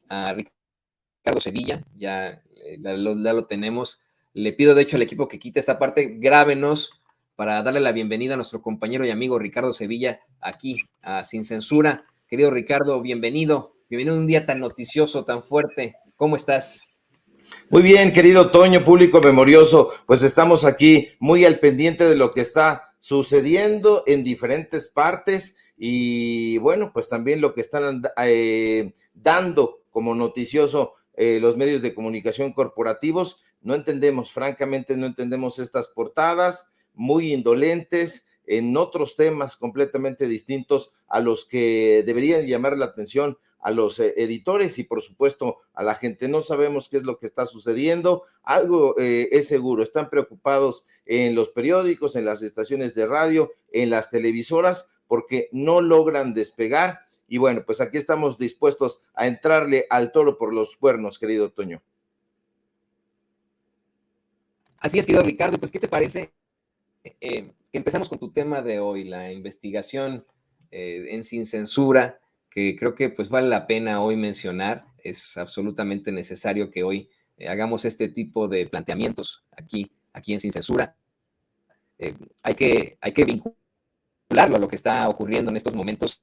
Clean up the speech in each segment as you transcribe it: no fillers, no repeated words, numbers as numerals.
a Ricardo Sevilla, ya lo tenemos. Le pido de hecho al equipo que quite esta parte, grábenos para darle la bienvenida a nuestro compañero y amigo Ricardo Sevilla aquí a Sin Censura. Querido Ricardo, bienvenido a un día tan noticioso, tan fuerte. ¿Cómo estás? Muy bien, querido Toño, público memorioso, pues estamos aquí muy al pendiente de lo que está sucediendo en diferentes partes y bueno, pues también lo que están dando como noticioso los medios de comunicación corporativos. No entendemos, francamente no entendemos estas portadas muy indolentes en otros temas completamente distintos a los que deberían llamar la atención a los editores y por supuesto a la gente. No sabemos qué es lo que está sucediendo. Algo es seguro, están preocupados en los periódicos, en las estaciones de radio, en las televisoras, porque no logran despegar. Y bueno, pues aquí estamos dispuestos a entrarle al toro por los cuernos, querido Toño. Así es, querido Ricardo, pues ¿qué te parece? Empezamos con tu tema de hoy, la investigación en Sin Censura, que creo que pues vale la pena hoy mencionar. Es absolutamente necesario que hoy hagamos este tipo de planteamientos aquí en Sin Censura. Hay que vincularlo a lo que está ocurriendo en estos momentos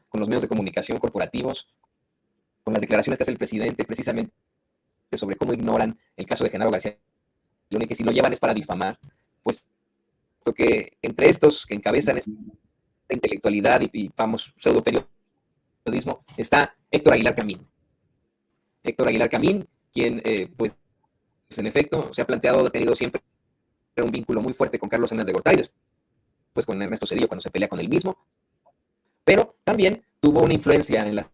con los medios de comunicación corporativos, con las declaraciones que hace el presidente precisamente sobre cómo ignoran el caso de Genaro García Luna y que si lo llevan es para difamar, pues que entre estos que encabezan esta intelectualidad y vamos, pseudo periodismo, está Héctor Aguilar Camín. Héctor Aguilar Camín, quien pues en efecto se ha planteado, ha tenido siempre un vínculo muy fuerte con Carlos Salinas de Gortari, después con Ernesto Zedillo cuando se pelea con él mismo, pero también tuvo una influencia en las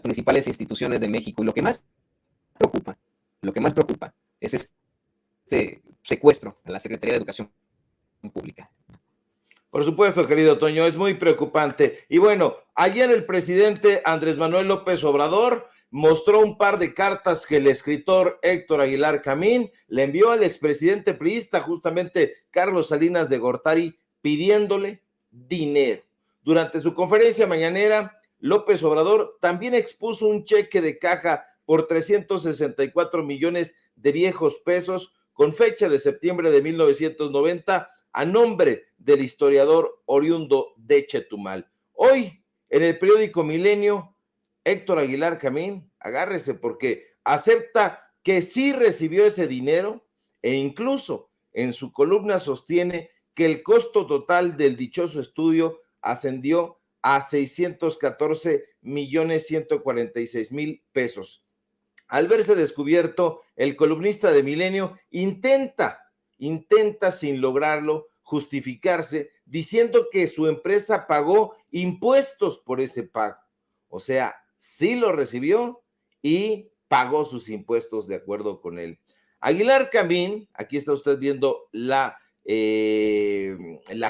principales instituciones de México y lo que más preocupa es este secuestro a la Secretaría de Educación Pública. Por supuesto, querido Toño, es muy preocupante. Y bueno, ayer el presidente Andrés Manuel López Obrador mostró un par de cartas que el escritor Héctor Aguilar Camín le envió al expresidente priista, justamente Carlos Salinas de Gortari, pidiéndole dinero. Durante su conferencia mañanera, López Obrador también expuso un cheque de caja por 364 millones de viejos pesos con fecha de septiembre de 1990 a nombre del historiador oriundo de Chetumal. Hoy, en el periódico Milenio, Héctor Aguilar Camín, agárrese porque acepta que sí recibió ese dinero e incluso en su columna sostiene que el costo total del dichoso estudio ascendió a 614,146,000 pesos. Al verse descubierto, el columnista de Milenio intenta sin lograrlo justificarse diciendo que su empresa pagó impuestos por ese pago. O sea, sí lo recibió y pagó sus impuestos de acuerdo con él. Aguilar Camín, aquí está usted viendo la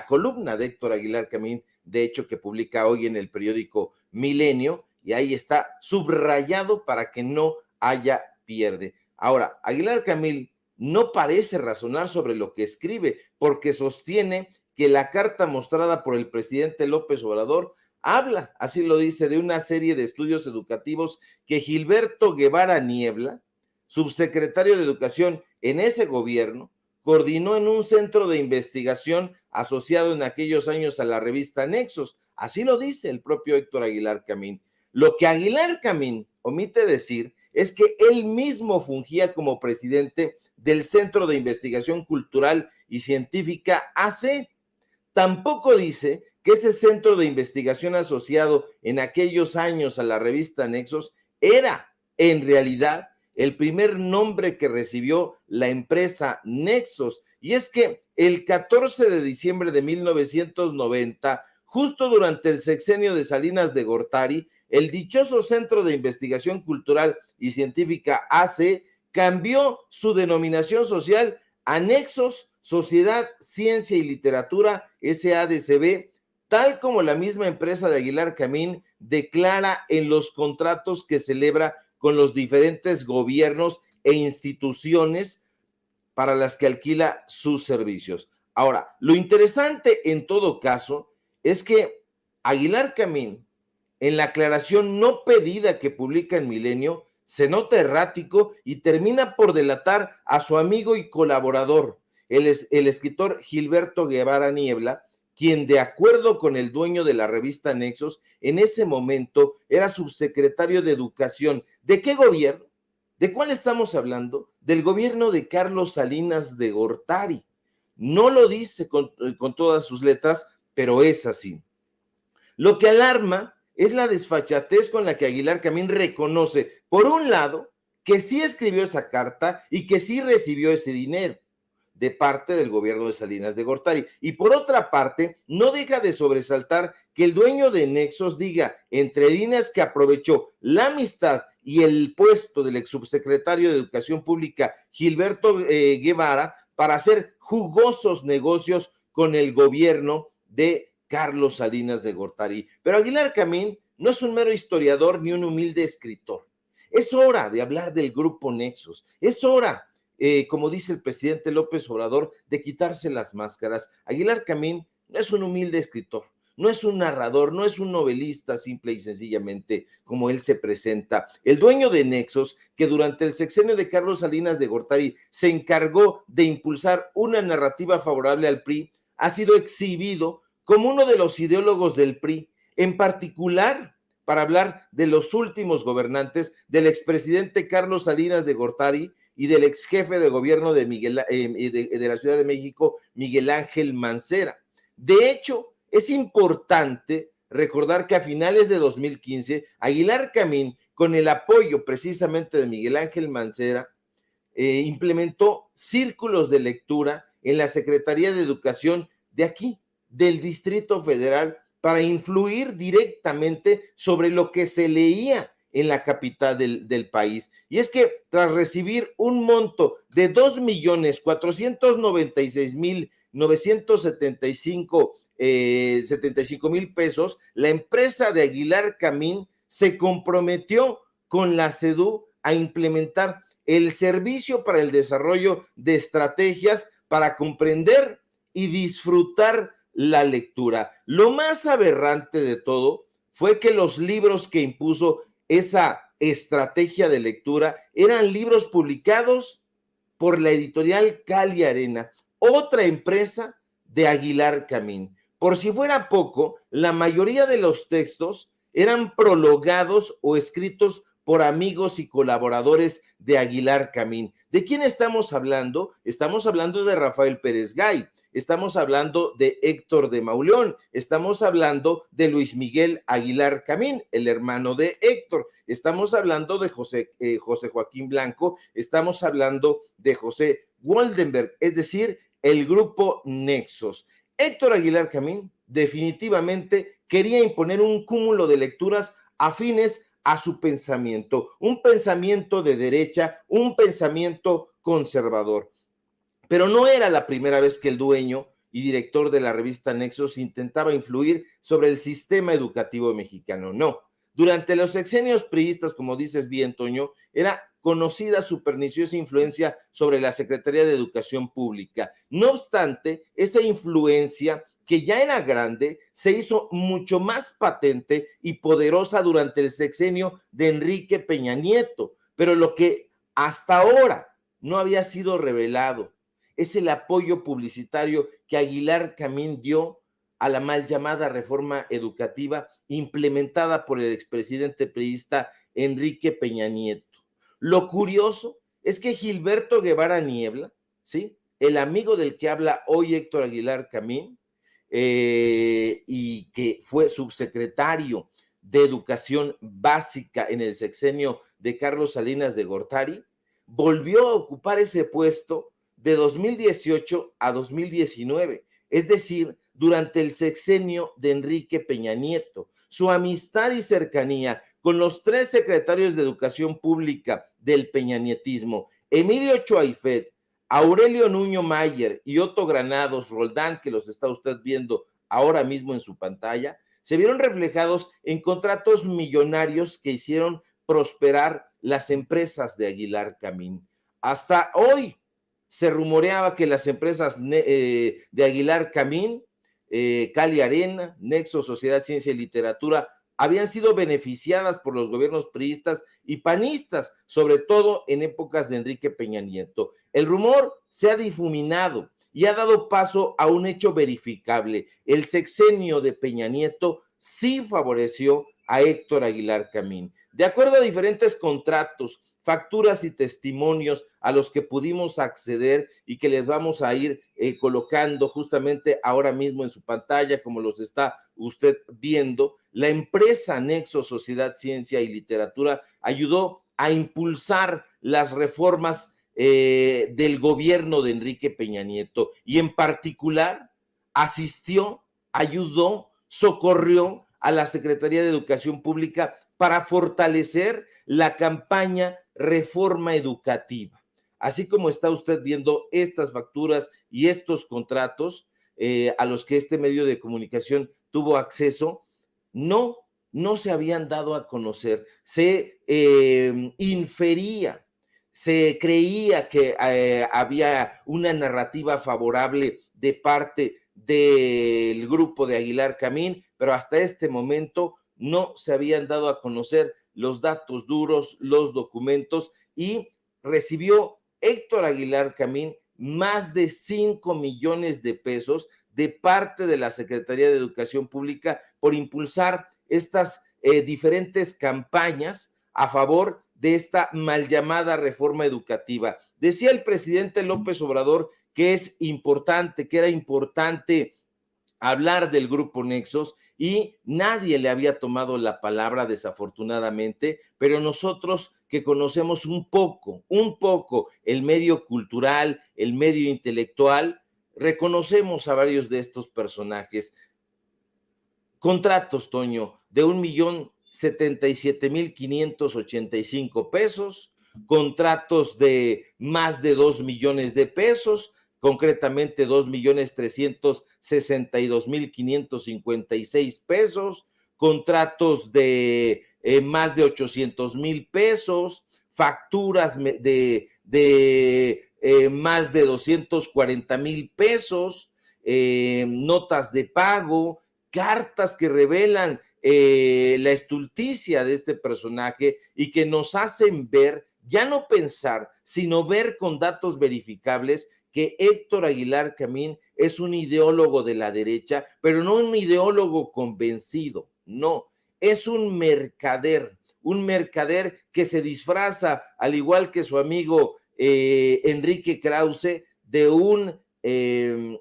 columna de Héctor Aguilar Camín, de hecho que publica hoy en el periódico Milenio, y ahí está subrayado para que no haya pierde. Ahora, Aguilar Camín no parece razonar sobre lo que escribe, porque sostiene que la carta mostrada por el presidente López Obrador habla, así lo dice, de una serie de estudios educativos que Gilberto Guevara Niebla, subsecretario de Educación en ese gobierno, coordinó en un centro de investigación asociado en aquellos años a la revista Nexos. Así lo dice el propio Héctor Aguilar Camín. Lo que Aguilar Camín omite decir es que él mismo fungía como presidente del Centro de Investigación Cultural y Científica AC. Tampoco dice que ese centro de investigación asociado en aquellos años a la revista Nexos era en realidad el primer nombre que recibió la empresa Nexos. Y es que el 14 de diciembre de 1990, justo durante el sexenio de Salinas de Gortari, el dichoso Centro de Investigación Cultural y Científica AC cambió su denominación social a Nexos Sociedad, Ciencia y Literatura SADCB, tal como la misma empresa de Aguilar Camín declara en los contratos que celebra con los diferentes gobiernos e instituciones para las que alquila sus servicios. Ahora, lo interesante en todo caso es que Aguilar Camín en la aclaración no pedida que publica en Milenio, se nota errático y termina por delatar a su amigo y colaborador, el escritor Gilberto Guevara Niebla, quien, de acuerdo con el dueño de la revista Nexos, en ese momento era subsecretario de Educación. ¿De qué gobierno? ¿De cuál estamos hablando? Del gobierno de Carlos Salinas de Gortari. No lo dice con todas sus letras, pero es así. Lo que alarma es la desfachatez con la que Aguilar Camín reconoce, por un lado, que sí escribió esa carta y que sí recibió ese dinero de parte del gobierno de Salinas de Gortari. Y por otra parte, no deja de sobresaltar que el dueño de Nexos diga, entre líneas, que aprovechó la amistad y el puesto del ex subsecretario de Educación Pública, Gilberto Guevara, para hacer jugosos negocios con el gobierno de Carlos Salinas de Gortari. Pero Aguilar Camín no es un mero historiador ni un humilde escritor. Es hora de hablar del grupo Nexos. Es hora, como dice el presidente López Obrador, de quitarse las máscaras. Aguilar Camín no es un humilde escritor, no es un narrador, no es un novelista simple y sencillamente como él se presenta. El dueño de Nexos, que durante el sexenio de Carlos Salinas de Gortari se encargó de impulsar una narrativa favorable al PRI, ha sido exhibido como uno de los ideólogos del PRI, en particular para hablar de los últimos gobernantes, del expresidente Carlos Salinas de Gortari y del ex jefe de gobierno de la Ciudad de México, Miguel Ángel Mancera. De hecho, es importante recordar que a finales de 2015, Aguilar Camín, con el apoyo precisamente de Miguel Ángel Mancera, implementó círculos de lectura en la Secretaría de Educación de aquí, del Distrito Federal, para influir directamente sobre lo que se leía en la capital del país. Y es que tras recibir un monto de 2.496.975 pesos, la empresa de Aguilar Camín se comprometió con la SEDU a implementar el servicio para el desarrollo de estrategias para comprender y disfrutar la lectura. Lo más aberrante de todo fue que los libros que impuso esa estrategia de lectura eran libros publicados por la editorial Cali Arena, otra empresa de Aguilar Camín. Por si fuera poco, la mayoría de los textos eran prologados o escritos por amigos y colaboradores de Aguilar Camín. ¿De quién estamos hablando? Estamos hablando de Rafael Pérez Gay, estamos hablando de Héctor de Mauleón, estamos hablando de Luis Miguel Aguilar Camín, el hermano de Héctor, estamos hablando de José Joaquín Blanco, estamos hablando de José Waldenberg, es decir, el grupo Nexos. Héctor Aguilar Camín definitivamente quería imponer un cúmulo de lecturas afines a su pensamiento, un pensamiento de derecha, un pensamiento conservador. Pero no era la primera vez que el dueño y director de la revista Nexos intentaba influir sobre el sistema educativo mexicano. No, durante los sexenios priistas, como dices bien, Toño, era conocida su perniciosa influencia sobre la Secretaría de Educación Pública. No obstante, esa influencia, que ya era grande, se hizo mucho más patente y poderosa durante el sexenio de Enrique Peña Nieto. Pero lo que hasta ahora no había sido revelado es el apoyo publicitario que Aguilar Camín dio a la mal llamada reforma educativa implementada por el expresidente priista Enrique Peña Nieto. Lo curioso es que Gilberto Guevara Niebla, ¿sí?, el amigo del que habla hoy Héctor Aguilar Camín, y que fue subsecretario de Educación Básica en el sexenio de Carlos Salinas de Gortari, volvió a ocupar ese puesto de 2018 a 2019, es decir, durante el sexenio de Enrique Peña Nieto. Su amistad y cercanía con los tres secretarios de Educación Pública del peñanietismo, Emilio Choaifet, Aurelio Nuño Mayer y Otto Granados Roldán, que los está usted viendo ahora mismo en su pantalla, se vieron reflejados en contratos millonarios que hicieron prosperar las empresas de Aguilar Camín. Hasta hoy se rumoreaba que las empresas de Aguilar Camín, Cali Arena, Nexo, Sociedad, Ciencia y Literatura, habían sido beneficiadas por los gobiernos priistas y panistas, sobre todo en épocas de Enrique Peña Nieto. El rumor se ha difuminado y ha dado paso a un hecho verificable. El sexenio de Peña Nieto sí favoreció a Héctor Aguilar Camín. De acuerdo a diferentes contratos, facturas y testimonios a los que pudimos acceder y que les vamos a ir colocando justamente ahora mismo en su pantalla, como los está usted viendo, la empresa Nexo Sociedad, Ciencia y Literatura ayudó a impulsar las reformas del gobierno de Enrique Peña Nieto y en particular asistió, ayudó, socorrió a la Secretaría de Educación Pública para fortalecer la campaña Reforma Educativa. Así como está usted viendo estas facturas y estos contratos a los que este medio de comunicación tuvo acceso, no se habían dado a conocer, se infería, se creía que había una narrativa favorable de parte del grupo de Aguilar Camín, pero hasta este momento no se habían dado a conocer los datos duros, los documentos, y recibió Héctor Aguilar Camín más de 5 millones de pesos de parte de la Secretaría de Educación Pública por impulsar estas diferentes campañas a favor de esta mal llamada reforma educativa. Decía el presidente López Obrador que es importante, que era importante hablar del grupo Nexos y nadie le había tomado la palabra desafortunadamente, pero nosotros que conocemos un poco el medio cultural, el medio intelectual, reconocemos a varios de estos personajes. Contratos, Toño, de 1,077,585 pesos, contratos de más de 2 millones de pesos, concretamente 2,362,556 pesos, contratos de más de 800,000 pesos, facturas de más de 240,000 pesos, notas de pago, cartas que revelan la estulticia de este personaje y que nos hacen ver, ya no pensar, sino ver con datos verificables que Héctor Aguilar Camín es un ideólogo de la derecha, pero no un ideólogo convencido, no, es un mercader que se disfraza, al igual que su amigo Enrique Krause, de un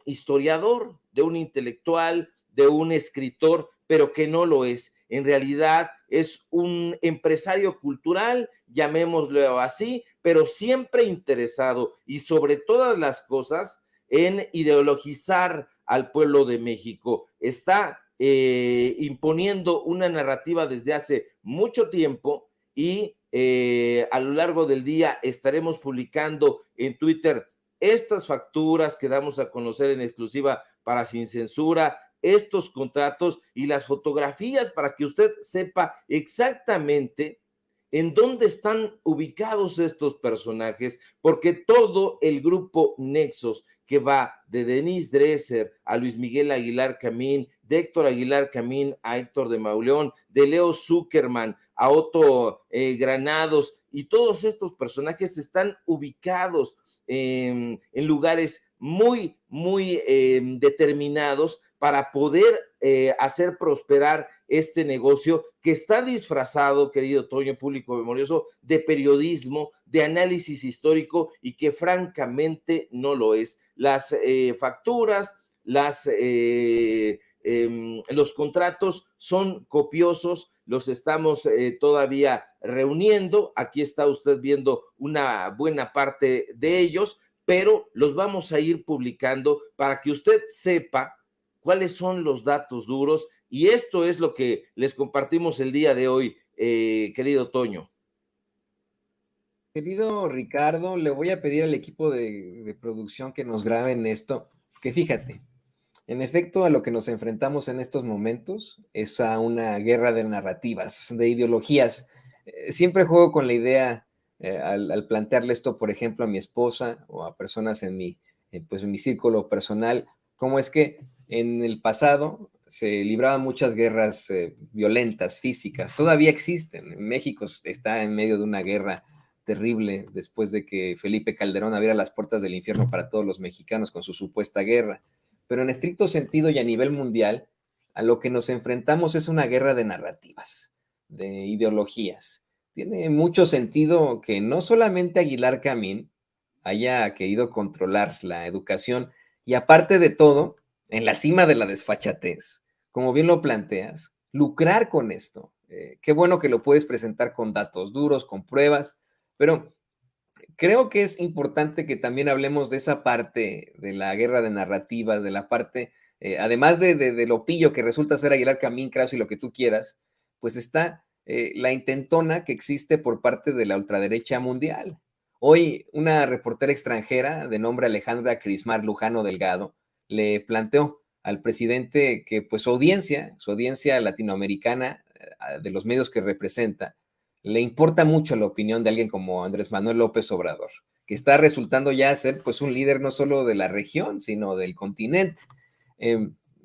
historiador, de un intelectual, de un escritor, pero que no lo es. En realidad es un empresario cultural, llamémoslo así, pero siempre interesado y sobre todas las cosas en ideologizar al pueblo de México. Está imponiendo una narrativa desde hace mucho tiempo y a lo largo del día estaremos publicando en Twitter estas facturas que damos a conocer en exclusiva para Sin Censura, estos contratos y las fotografías para que usted sepa exactamente en dónde están ubicados estos personajes, porque todo el grupo Nexos, que va de Denise Dresser a Luis Miguel Aguilar Camín, de Héctor Aguilar Camín a Héctor de Mauleón, de Leo Zuckerman a Otto Granados, y todos estos personajes están ubicados en lugares muy determinados para poder hacer prosperar este negocio que está disfrazado, querido Toño, público memorioso, de periodismo, de análisis histórico y que francamente no lo es. Las facturas, los contratos son copiosos, los estamos todavía reuniendo. Aquí está usted viendo una buena parte de ellos, pero los vamos a ir publicando para que usted sepa cuáles son los datos duros, y esto es lo que les compartimos el día de hoy, querido Toño. Querido Ricardo, le voy a pedir al equipo de producción que nos graben esto, que fíjate, en efecto, a lo que nos enfrentamos en estos momentos es a una guerra de narrativas, de ideologías. Siempre juego con la idea, al plantearle esto, por ejemplo, a mi esposa o a personas en mi círculo personal, cómo es que en el pasado se libraban muchas guerras violentas, físicas, todavía existen. México está en medio de una guerra terrible después de que Felipe Calderón abriera las puertas del infierno para todos los mexicanos con su supuesta guerra. Pero en estricto sentido y a nivel mundial, a lo que nos enfrentamos es una guerra de narrativas, de ideologías. Tiene mucho sentido que no solamente Aguilar Camín haya querido controlar la educación y aparte de todo, en la cima de la desfachatez, como bien lo planteas, lucrar con esto. Qué bueno que lo puedes presentar con datos duros, con pruebas, pero creo que es importante que también hablemos de esa parte de la guerra de narrativas, de la parte, además de lo pillo que resulta ser Aguilar Camín, Kraus y lo que tú quieras, pues está la intentona que existe por parte de la ultraderecha mundial. Hoy una reportera extranjera de nombre Alejandra Crismar Lujano Delgado le planteó al presidente que pues su audiencia latinoamericana de los medios que representa, le importa mucho la opinión de alguien como Andrés Manuel López Obrador, que está resultando ya ser pues un líder no solo de la región, sino del continente.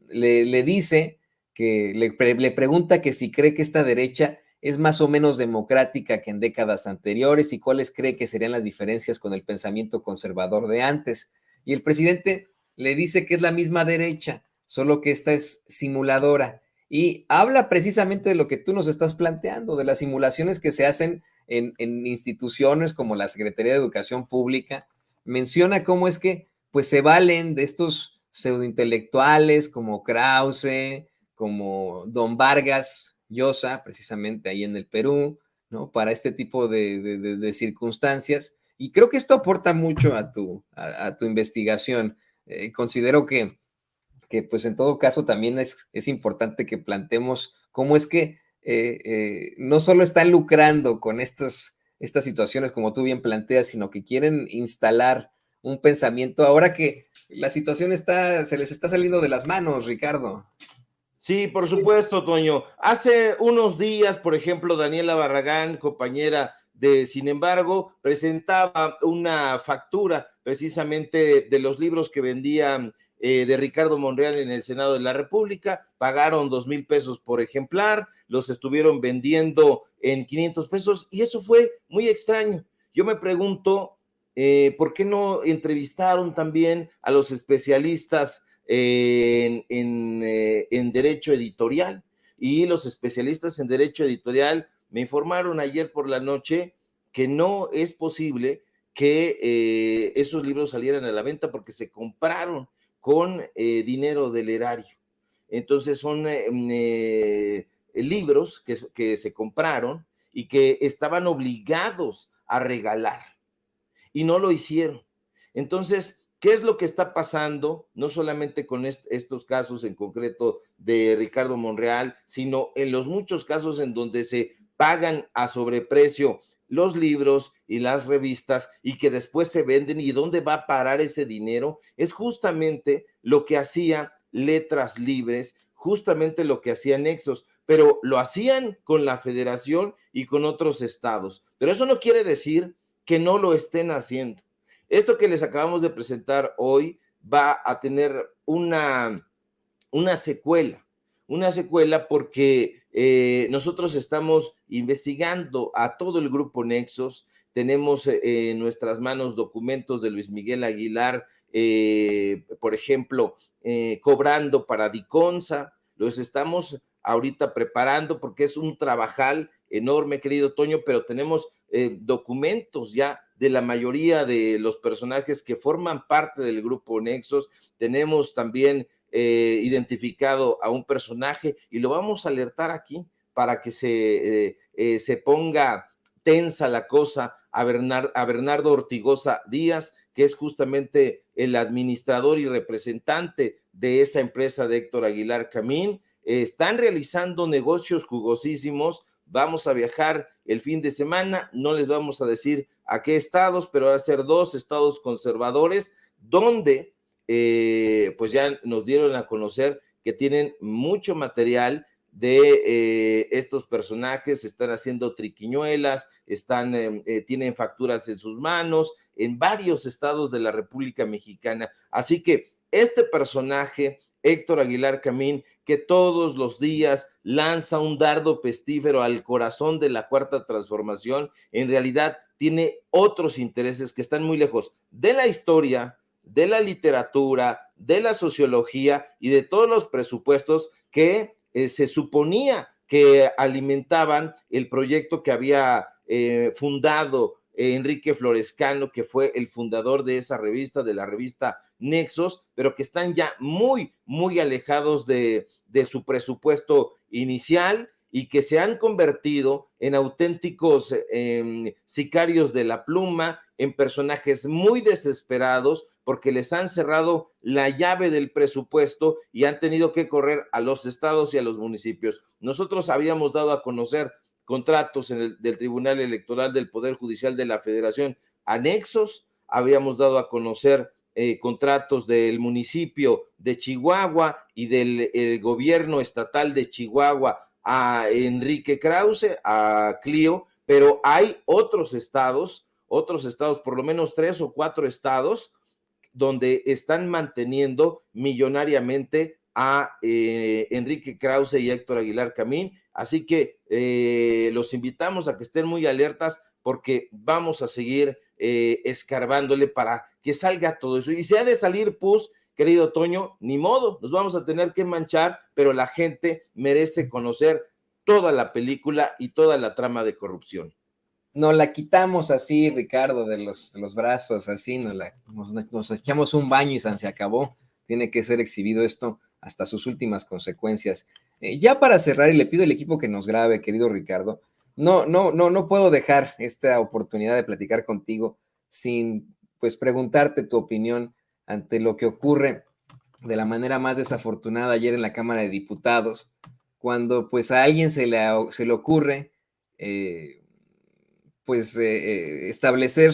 Le dice que le pregunta que si cree que esta derecha es más o menos democrática que en décadas anteriores y cuáles cree que serían las diferencias con el pensamiento conservador de antes. Y el presidente le dice que es la misma derecha, solo que esta es simuladora. Y habla precisamente de lo que tú nos estás planteando, de las simulaciones que se hacen en instituciones como la Secretaría de Educación Pública. Menciona cómo es que pues se valen de estos pseudointelectuales como Krause, como Don Vargas Llosa, precisamente ahí en el Perú, ¿no? Para este tipo de circunstancias. Y creo que esto aporta mucho a tu investigación. Considero que pues en todo caso también es importante que planteemos cómo es que no solo están lucrando con estas situaciones como tú bien planteas, sino que quieren instalar un pensamiento ahora que la situación se les está saliendo de las manos, Ricardo. Sí, por supuesto, Toño. Hace unos días, por ejemplo, Daniela Barragán, compañera de Sin embargo, presentaba una factura precisamente de los libros que vendían de Ricardo Monreal en el Senado de la República. Pagaron 2,000 pesos por ejemplar, los estuvieron vendiendo en 500 pesos y eso fue muy extraño. Yo me pregunto, ¿por qué no entrevistaron también a los especialistas en derecho editorial? Y los especialistas en derecho editorial me informaron ayer por la noche que no es posible que esos libros salieran a la venta porque se compraron con dinero del erario. Entonces son libros que se compraron y que estaban obligados a regalar y no lo hicieron. Entonces, ¿qué es lo que está pasando? No solamente con estos casos en concreto de Ricardo Monreal, sino en los muchos casos en donde se pagan a sobreprecio los libros y las revistas y que después se venden y dónde va a parar ese dinero, es justamente lo que hacía Letras Libres, justamente lo que hacía Nexos, pero lo hacían con la federación y con otros estados. Pero eso no quiere decir que no lo estén haciendo. Esto que les acabamos de presentar hoy va a tener una secuela porque nosotros estamos investigando a todo el grupo Nexos, tenemos en nuestras manos documentos de Luis Miguel Aguilar, por ejemplo, cobrando para Diconsa, los estamos ahorita preparando porque es un trabajal enorme, querido Toño, pero tenemos documentos ya de la mayoría de los personajes que forman parte del grupo Nexos, tenemos también identificado a un personaje y lo vamos a alertar aquí para que se ponga tensa la cosa a Bernardo Ortigosa Díaz, que es justamente el administrador y representante de esa empresa de Héctor Aguilar Camín. Están realizando negocios jugosísimos. Vamos a viajar el fin de semana, no les vamos a decir a qué estados, pero van a ser 2 estados conservadores donde pues ya nos dieron a conocer que tienen mucho material de estos personajes, están haciendo triquiñuelas, tienen facturas en sus manos, en varios estados de la República Mexicana. Así que este personaje Héctor Aguilar Camín, que todos los días lanza un dardo pestífero al corazón de la Cuarta Transformación, en realidad tiene otros intereses que están muy lejos de la historia, de la literatura, de la sociología y de todos los presupuestos que se suponía que alimentaban el proyecto que había fundado Enrique Florescano, que fue el fundador de esa revista, de la revista Nexos, pero que están ya muy, muy alejados de su presupuesto inicial y que se han convertido en auténticos sicarios de la pluma, en personajes muy desesperados porque les han cerrado la llave del presupuesto y han tenido que correr a los estados y a los municipios. Nosotros habíamos dado a conocer contratos del Tribunal Electoral del Poder Judicial de la Federación anexos, habíamos dado a conocer contratos del municipio de Chihuahua y del gobierno estatal de Chihuahua a Enrique Krause, a Clio, pero hay otros estados, por lo menos 3 o 4 estados, donde están manteniendo millonariamente a Enrique Krause y Héctor Aguilar Camín. Así que los invitamos a que estén muy alertas porque vamos a seguir escarbándole para que salga todo eso. Y si ha de salir pus, querido Toño, ni modo, nos vamos a tener que manchar, pero la gente merece conocer toda la película y toda la trama de corrupción. Nos la quitamos así, Ricardo, de los brazos, así, nos echamos un baño y se acabó. Tiene que ser exhibido esto hasta sus últimas consecuencias. Ya para cerrar, y le pido al equipo que nos grabe, querido Ricardo, no puedo dejar esta oportunidad de platicar contigo sin, pues, preguntarte tu opinión ante lo que ocurre de la manera más desafortunada ayer en la Cámara de Diputados, cuando, pues, a alguien se le ocurre establecer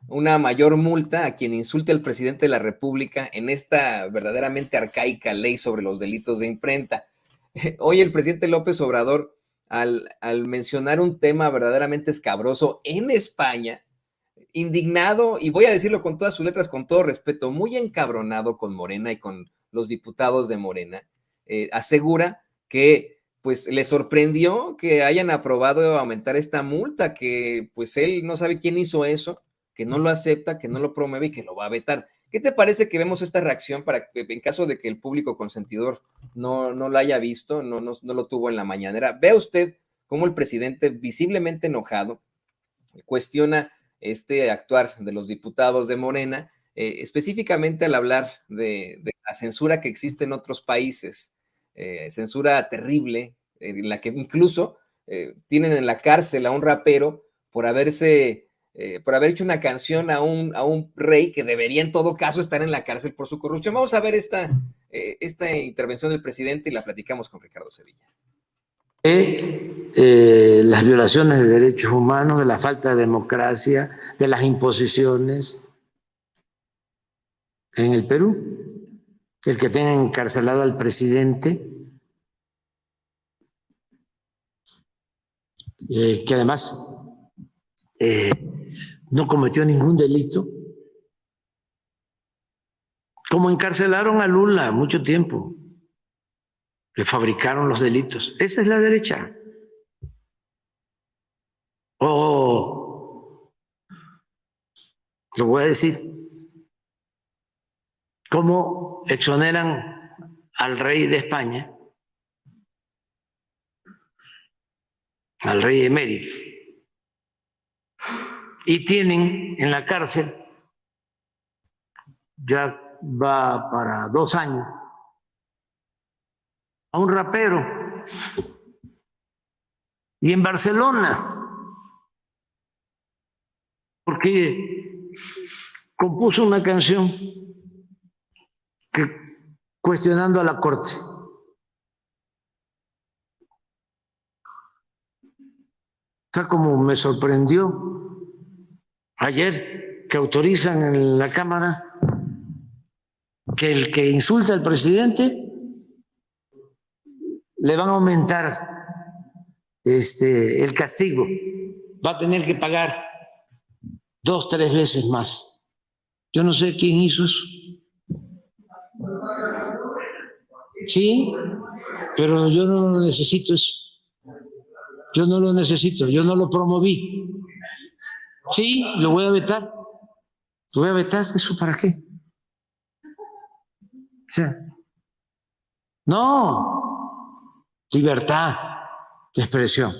una mayor multa a quien insulte al presidente de la República en esta verdaderamente arcaica ley sobre los delitos de imprenta. Hoy el presidente López Obrador, al mencionar un tema verdaderamente escabroso en España, indignado, y voy a decirlo con todas sus letras, con todo respeto, muy encabronado con Morena y con los diputados de Morena, asegura que pues le sorprendió que hayan aprobado aumentar esta multa, que pues él no sabe quién hizo eso, que no lo acepta, que no lo promueve y que lo va a vetar. ¿Qué te parece que vemos esta reacción para que, en caso de que el público consentidor no la haya visto, no lo tuvo en la mañanera? Vea usted cómo el presidente, visiblemente enojado, cuestiona este actuar de los diputados de Morena, específicamente al hablar de la censura que existe en otros países, censura terrible, en la que incluso tienen en la cárcel a un rapero por haber hecho una canción a un rey que debería en todo caso estar en la cárcel por su corrupción. Vamos a ver esta intervención del presidente y la platicamos con Ricardo Sevilla. Las violaciones de derechos humanos, de la falta de democracia, de las imposiciones en el Perú, el que tenga encarcelado al presidente, que además no cometió ningún delito, como encarcelaron a Lula mucho tiempo, le fabricaron los delitos. Esa es la derecha. O, lo voy a decir, cómo exoneran al rey de España, al rey emérito, y tienen en la cárcel, ya va para 2 años, a un rapero. Y en Barcelona, porque compuso una canción cuestionando a la corte. O sea, como me sorprendió ayer que autorizan en la Cámara que el que insulta al presidente le van a aumentar el castigo, va a tener que pagar 2, 3 veces más. Yo no sé quién hizo eso. Sí, pero yo no lo necesito eso. Yo no lo necesito, yo no lo promoví. Sí, lo voy a vetar. Lo voy a vetar, ¿eso para qué? O sea, no, libertad de expresión.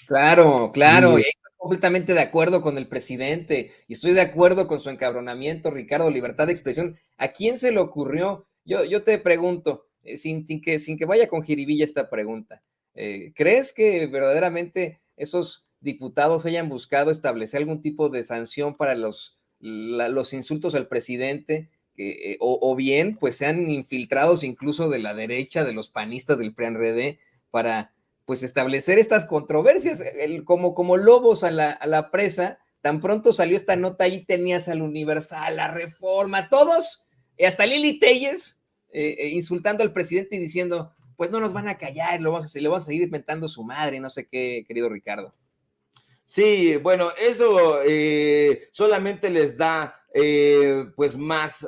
Claro, claro, y Y estoy completamente de acuerdo con el presidente y estoy de acuerdo con su encabronamiento, Ricardo, libertad de expresión. ¿A quién se le ocurrió? Yo te pregunto, sin que vaya con jiribilla esta pregunta, ¿crees que verdaderamente esos diputados hayan buscado establecer algún tipo de sanción para los insultos al presidente? O bien, pues sean infiltrados incluso de la derecha, de los panistas del PRI-PAN-RD, para pues establecer estas controversias, como lobos a la presa. Tan pronto salió esta nota, ahí tenías al Universal, la Reforma, todos, hasta Lili Telles, insultando al presidente y diciendo, pues no nos van a callar, le vamos a seguir inventando su madre, no sé qué, querido Ricardo. Sí, bueno, eso solamente les da pues más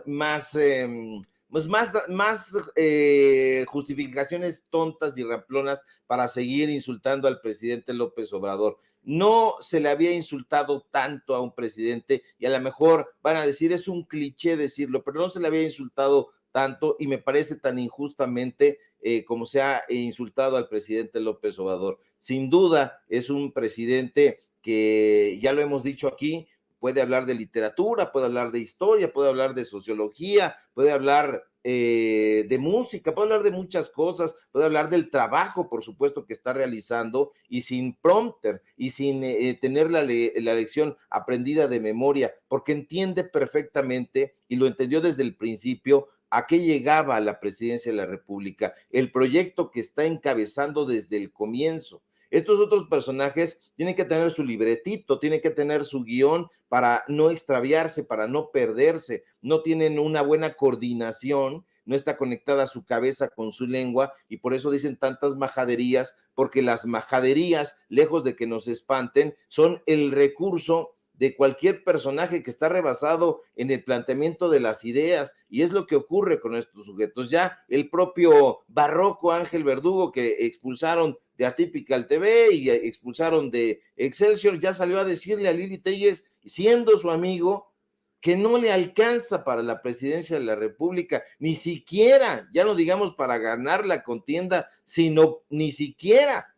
justificaciones tontas y ramplonas para seguir insultando al presidente López Obrador. No se le había insultado tanto a un presidente y a lo mejor van a decir, es un cliché decirlo, pero no se le había insultado tanto y me parece tan injustamente como se ha insultado al presidente López Obrador. Sin duda es un presidente que ya lo hemos dicho aquí, puede hablar de literatura, puede hablar de historia, puede hablar de sociología, puede hablar de música, puede hablar de muchas cosas, puede hablar del trabajo, por supuesto, que está realizando y sin prompter y sin tener la lección aprendida de memoria, porque entiende perfectamente y lo entendió desde el principio a qué llegaba a la presidencia de la República, el proyecto que está encabezando desde el comienzo. Estos otros personajes tienen que tener su libretito, tienen que tener su guión para no extraviarse, para no perderse, no tienen una buena coordinación, no está conectada su cabeza con su lengua y por eso dicen tantas majaderías, porque las majaderías, lejos de que nos espanten, son el recurso de cualquier personaje que está rebasado en el planteamiento de las ideas, y es lo que ocurre con estos sujetos. Ya el propio barroco Ángel Verdugo, que expulsaron de Atypical TV y expulsaron de Excelsior, ya salió a decirle a Lili Telles, siendo su amigo, que no le alcanza para la presidencia de la República, ni siquiera, ya no digamos para ganar la contienda, sino ni siquiera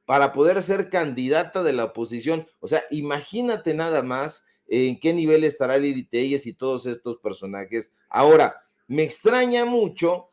para poder ser candidata de la oposición. O sea, imagínate nada más en qué nivel estará Lili Telles y todos estos personajes. Ahora, me extraña mucho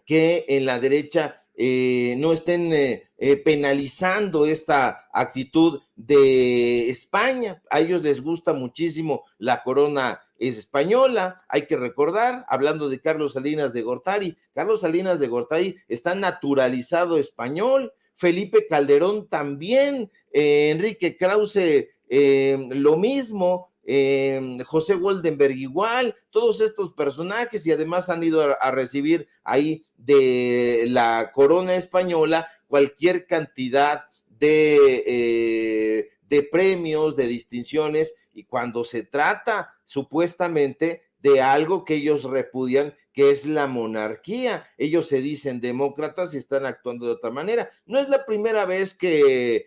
que en la derecha no estén penalizando esta actitud de España. A ellos les gusta muchísimo la corona española. Hay que recordar, hablando de Carlos Salinas de Gortari, Carlos Salinas de Gortari está naturalizado español. Felipe Calderón también, Enrique Krause lo mismo, José Goldenberg igual, todos estos personajes, y además han ido a recibir ahí de la corona española cualquier cantidad de premios, de distinciones, y cuando se trata supuestamente de algo que ellos repudian, que es la monarquía. Ellos se dicen demócratas y están actuando de otra manera. No es la primera vez que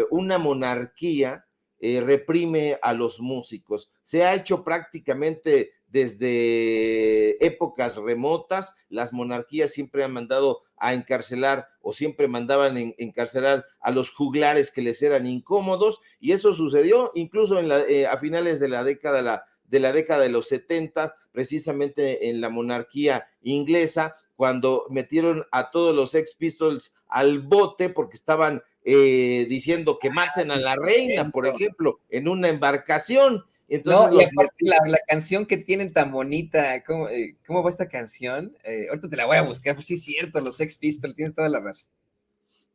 una monarquía reprime a los músicos. Se ha hecho prácticamente desde épocas remotas. Las monarquías siempre han mandado a encarcelar o siempre mandaban encarcelar a los juglares que les eran incómodos, y eso sucedió incluso a finales de la década de los 70, precisamente en la monarquía inglesa, cuando metieron a todos los Sex Pistols al bote porque estaban diciendo que maten a la reina, por ejemplo, en una embarcación. Entonces No, y aparte la canción que tienen tan bonita, ¿cómo va esta canción? Ahorita te la voy a buscar, pues sí es cierto, los Sex Pistols, tienes toda la razón.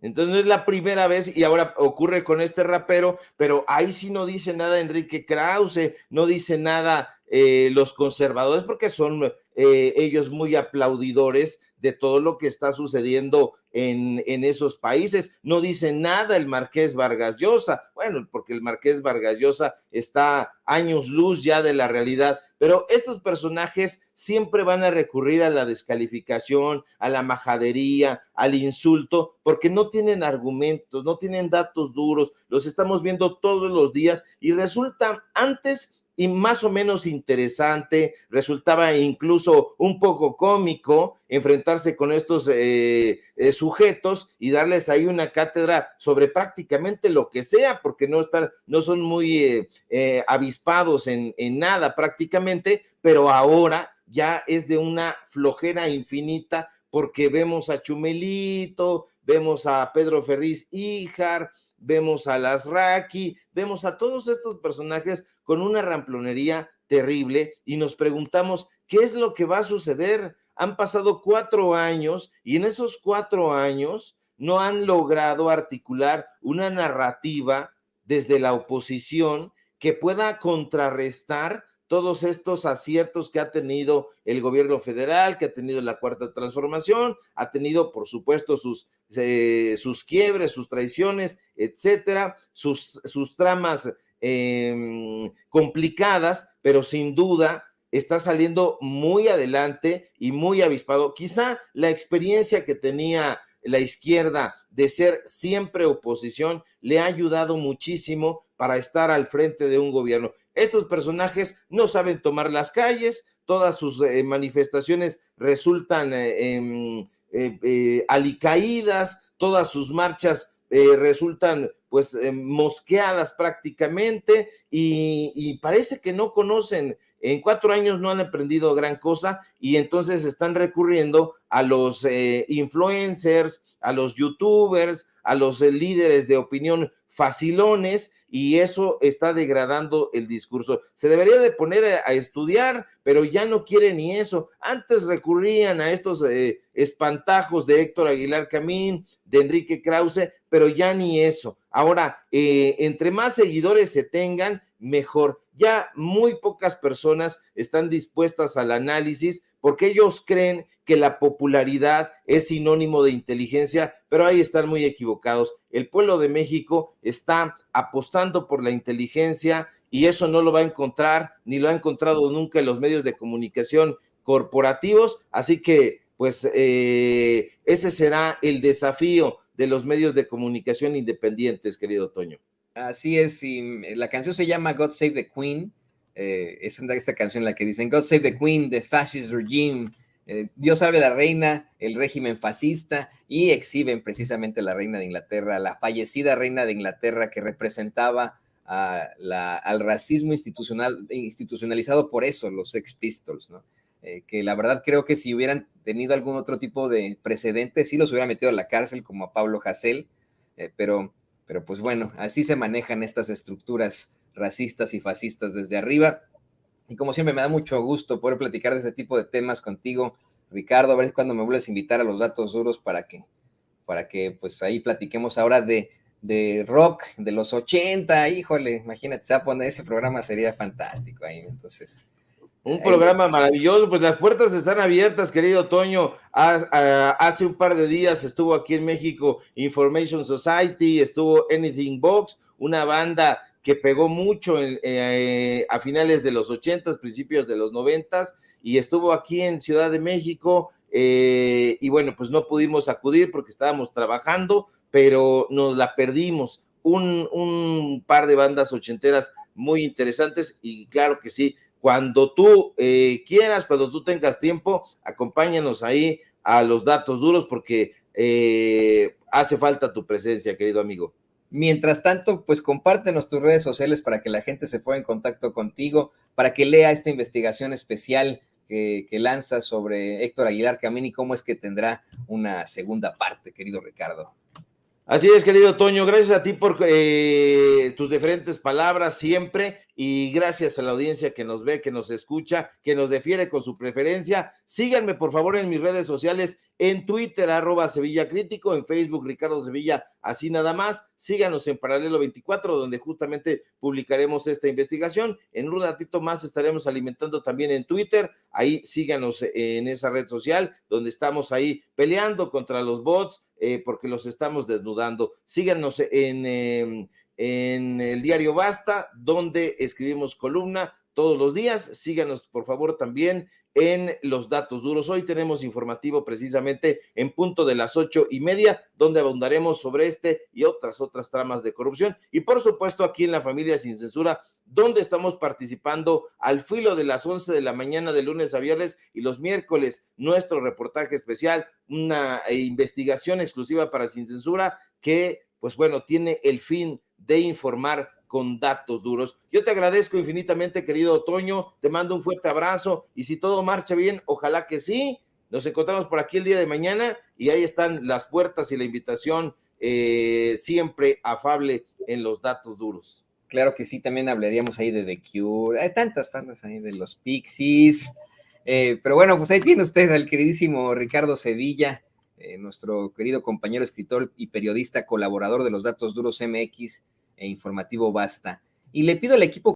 Entonces no es la primera vez, y ahora ocurre con este rapero, pero ahí sí no dice nada Enrique Krause, no dice nada los conservadores, porque son ellos muy aplaudidores de todo lo que está sucediendo en esos países. No dice nada el Marqués Vargas Llosa, bueno, porque el Marqués Vargas Llosa está años luz ya de la realidad, pero estos personajes siempre van a recurrir a la descalificación, a la majadería, al insulto, porque no tienen argumentos, no tienen datos duros, los estamos viendo todos los días y resulta antes y más o menos interesante, resultaba incluso un poco cómico enfrentarse con estos sujetos y darles ahí una cátedra sobre prácticamente lo que sea, porque no son muy avispados en nada prácticamente, pero ahora ya es de una flojera infinita, porque vemos a Chumelito, vemos a Pedro Ferriz Híjar, vemos a Lasraqui, vemos a todos estos personajes con una ramplonería terrible y nos preguntamos, ¿qué es lo que va a suceder? Han pasado 4 años y en esos 4 años no han logrado articular una narrativa desde la oposición que pueda contrarrestar todos estos aciertos que ha tenido el gobierno federal, que ha tenido la Cuarta Transformación, ha tenido, por supuesto, sus quiebres, sus traiciones, etcétera, sus tramas complicadas, pero sin duda está saliendo muy adelante y muy avispado. Quizá la experiencia que tenía la izquierda de ser siempre oposición le ha ayudado muchísimo para estar al frente de un gobierno. Estos personajes no saben tomar las calles, todas sus manifestaciones resultan alicaídas, todas sus marchas resultan pues mosqueadas prácticamente y parece que no conocen, en 4 años no han aprendido gran cosa y entonces están recurriendo a los influencers, a los youtubers, a los líderes de opinión facilones, y eso está degradando el discurso. Se debería de poner a estudiar, pero ya no quieren ni eso. Antes recurrían a estos espantajos de Héctor Aguilar Camín, de Enrique Krause, pero ya ni eso. Ahora, entre más seguidores se tengan, mejor. Ya muy pocas personas están dispuestas al análisis porque ellos creen que la popularidad es sinónimo de inteligencia, pero ahí están muy equivocados. El pueblo de México está apostando por la inteligencia y eso no lo va a encontrar, ni lo ha encontrado nunca en los medios de comunicación corporativos, así que pues ese será el desafío de los medios de comunicación independientes, querido Toño. Así es, y la canción se llama God Save the Queen. Es esta canción en la que dicen God Save the Queen, the fascist regime, Dios salve a la reina, el régimen fascista, y exhiben precisamente a la reina de Inglaterra, la fallecida reina de Inglaterra que representaba al racismo institucionalizado por eso, los Sex Pistols, ¿no? Que la verdad creo que si hubieran tenido algún otro tipo de precedente, sí los hubiera metido a la cárcel como a Pablo Hasél, pero pues bueno, así se manejan estas estructuras racistas y fascistas desde arriba. Y como siempre me da mucho gusto poder platicar de este tipo de temas contigo, Ricardo. A ver cuando me vuelves a invitar a los datos duros para que pues ahí platiquemos ahora de rock de los 80. Híjole, imagínate, se va a poner ese programa, sería fantástico ahí. Entonces, un programa maravilloso, pues las puertas están abiertas, querido Toño. Hace un par de días estuvo aquí en México Information Society, estuvo Anything Box, una banda que pegó mucho a finales de los 80s, principios de los 90s, y estuvo aquí en Ciudad de México, y bueno, pues no pudimos acudir porque estábamos trabajando, pero nos la perdimos. Un par de bandas ochenteras muy interesantes, y claro que sí, cuando tú quieras, cuando tú tengas tiempo, acompáñanos ahí a los datos duros porque hace falta tu presencia, querido amigo. Mientras tanto, pues compártenos tus redes sociales para que la gente se ponga en contacto contigo, para que lea esta investigación especial que lanzas sobre Héctor Aguilar Camín y cómo es que tendrá una segunda parte, querido Ricardo. Así es, querido Toño, gracias a ti por tus diferentes palabras siempre, y gracias a la audiencia que nos ve, que nos escucha, que nos defiere con su preferencia. Síganme por favor en mis redes sociales, en Twitter, @Sevilla Crítico, en Facebook, Ricardo Sevilla, así nada más. Síganos en Paralelo 24, donde justamente publicaremos esta investigación. En un ratito más estaremos alimentando también en Twitter. Ahí síganos en esa red social, donde estamos ahí peleando contra los bots, porque los estamos desnudando. Síganos en el diario Basta, donde escribimos columna todos los días. Síganos, por favor, también en los datos duros. Hoy tenemos informativo precisamente en punto de las 8:30, donde abundaremos sobre este y otras tramas de corrupción. Y por supuesto, aquí en La Familia Sin Censura, donde estamos participando al filo de las 11 de la mañana de lunes a viernes, y los miércoles nuestro reportaje especial, una investigación exclusiva para Sin Censura que, pues bueno, tiene el fin de informar con datos duros. Yo te agradezco infinitamente, querido Toño, te mando un fuerte abrazo, y si todo marcha bien, ojalá que sí, nos encontramos por aquí el día de mañana, y ahí están las puertas y la invitación siempre afable en los datos duros. Claro que sí, también hablaríamos ahí de The Cure, hay tantas bandas ahí de los Pixies, pero bueno, pues ahí tiene usted al queridísimo Ricardo Sevilla, nuestro querido compañero escritor y periodista, colaborador de los Datos Duros MX e Informativo Basta. Y le pido al equipo